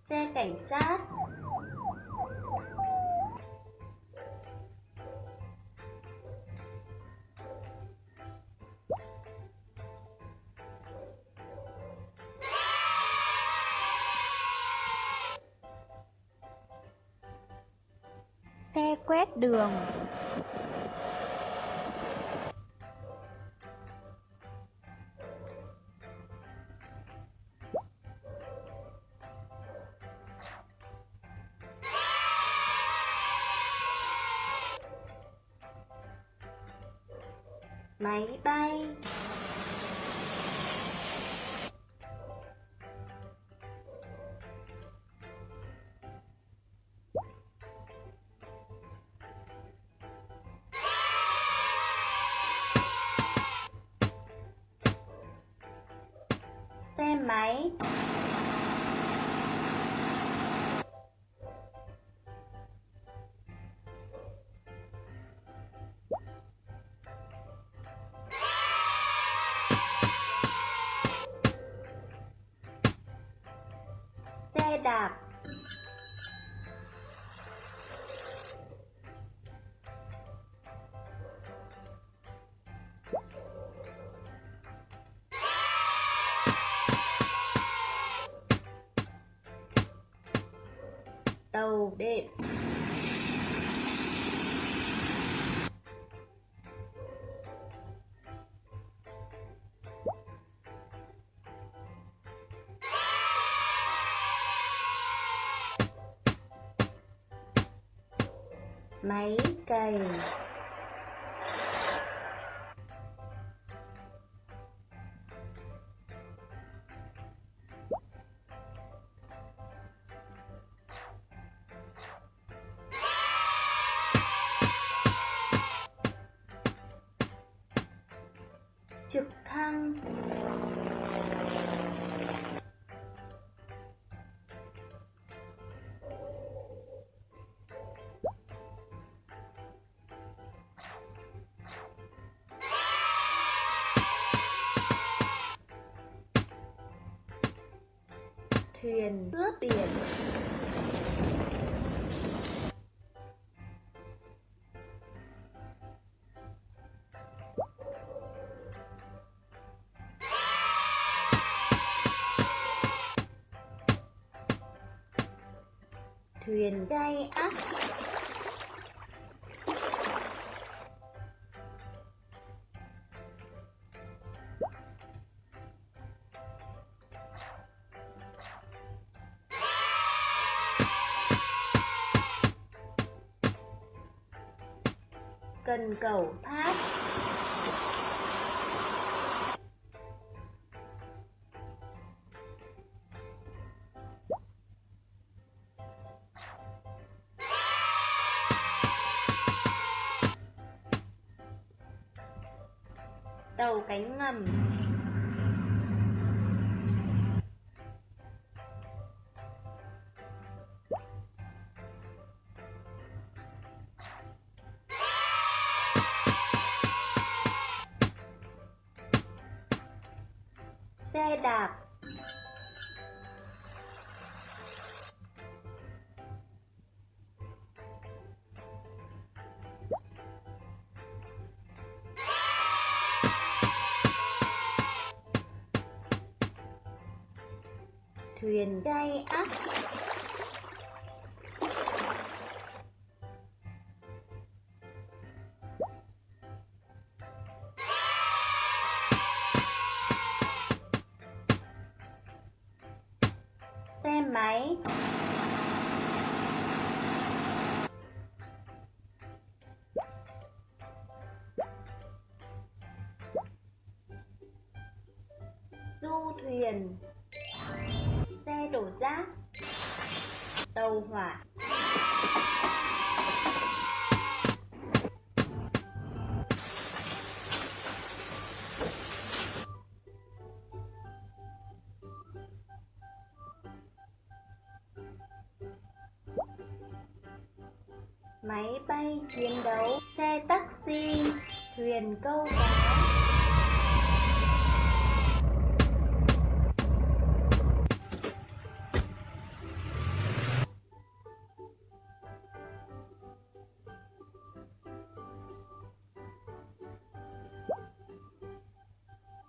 Xe cảnh sát. Xe quét đường. Máy bay. Xe máy. Xe đạp. Tàu điện. Máy cày. Trực thăng. Thuyền cướp biển. Thuyền cây ác. Cần cầu tháp. Tàu cánh ngầm. Xe đạp. Thuyền cây ác. Xe máy. Du thuyền. Xe đổ rác. Tàu hỏa. Máy bay chiến đấu. Xe taxi. Thuyền câu cá.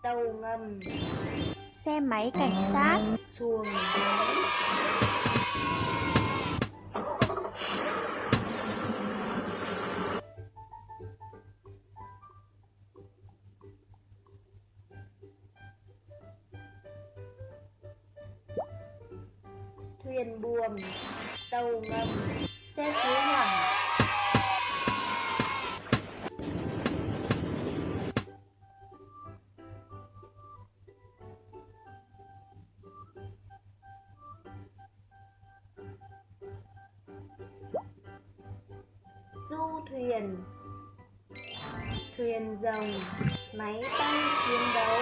tàu ngầm, xe máy cảnh sát, xuồng máy, thuyền buồm, tàu ngầm, xe cứu hỏa, du thuyền, thuyền rồng, máy bay chiến đấu,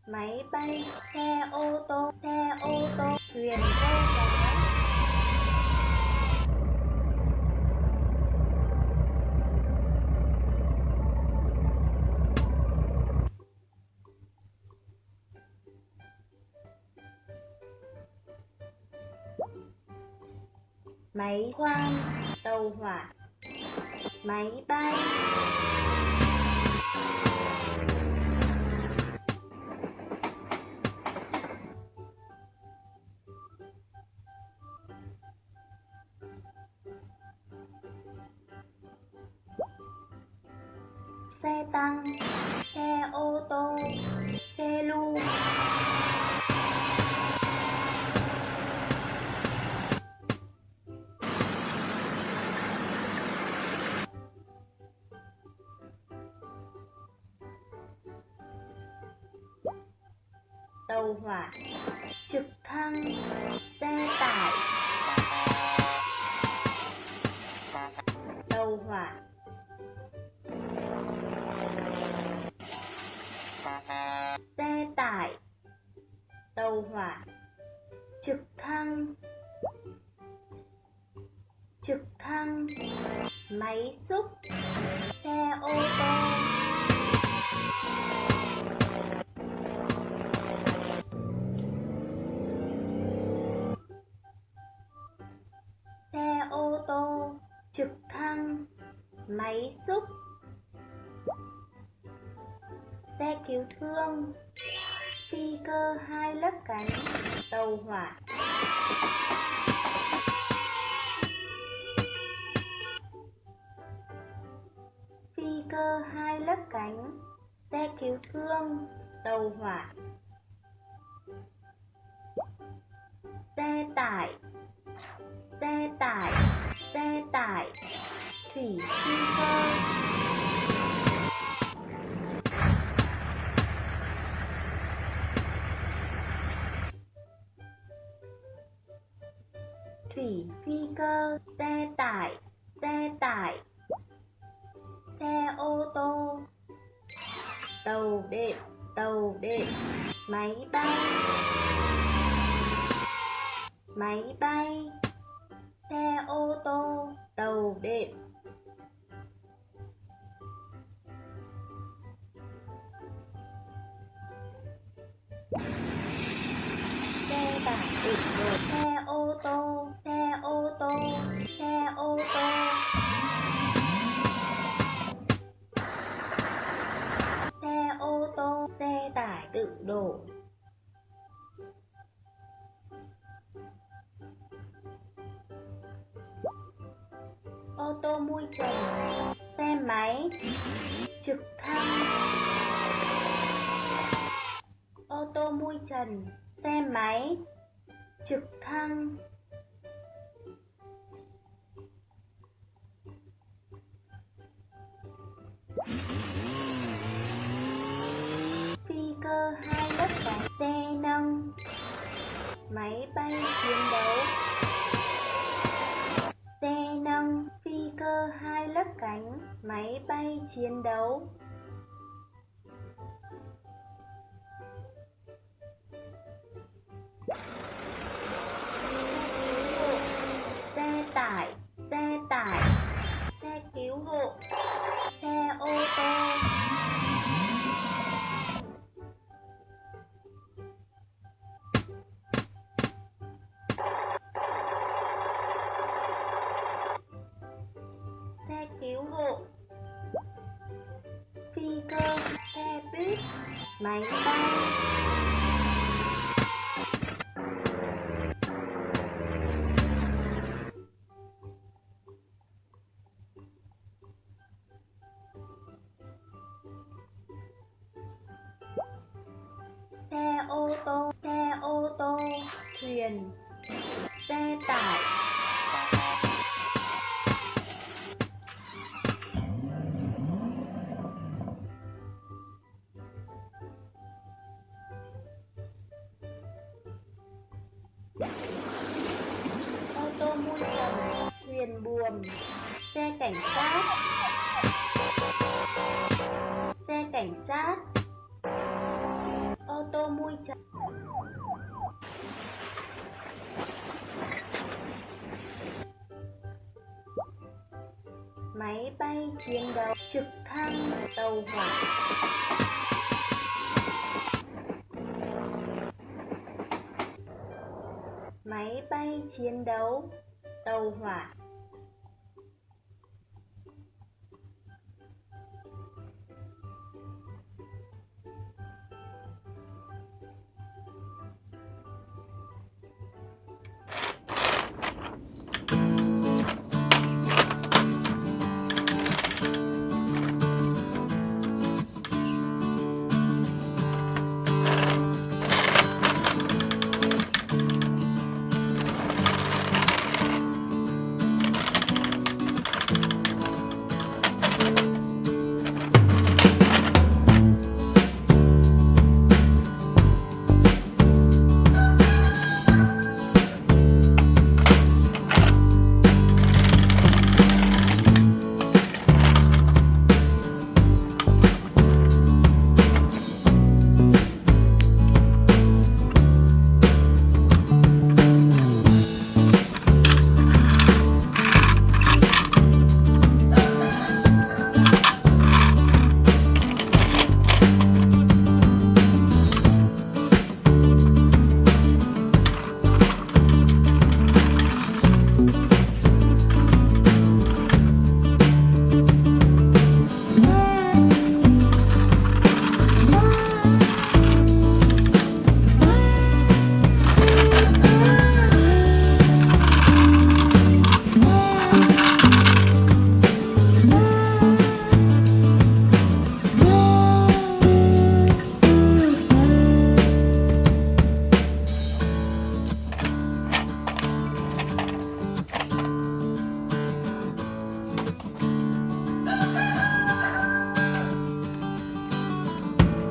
máy bay, xe ô tô, thuyền câu cá, máy khoan, tàu hỏa, máy bay, xe tăng, xe ô tô, xe lu, tàu hỏa, trực thăng, xe tải, tàu hỏa, xe tải, tàu hỏa, trực thăng, máy xúc, xe ô tô, xe ô tô, trực thăng, máy xúc, xe cứu thương, phi cơ 2 lớp cánh, tàu hỏa, phi cơ 2 lớp cánh, xe cứu thương, tàu hỏa, xe tải, thủy phi cơ, xe tải, xe ô tô, tàu đệm, máy bay, xe ô tô, tàu đệm, xe tải đựng đồ, xe ô tô, xe ô tô, xe tải đựng đồ, ô tô mui trần, xe máy, trực thăng, ô tô mui trần, xe máy, trực thăng, phi cơ 2 lớp cánh, xe nâng, máy bay chiến đấu, xe nâng, phi cơ 2 lớp cánh, máy bay chiến đấu, xe tải, xe cứu hộ, xe ô tô, Máy bay. Xe ô tô, thuyền, xe tải. Ô tô mui trần, thuyền buồm, xe cảnh sát. Xe cảnh sát. Ô tô mui trần. Máy bay chiến đấu, trực thăng, tàu hỏa. Máy bay chiến đấu, tàu hỏa.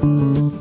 Thank you.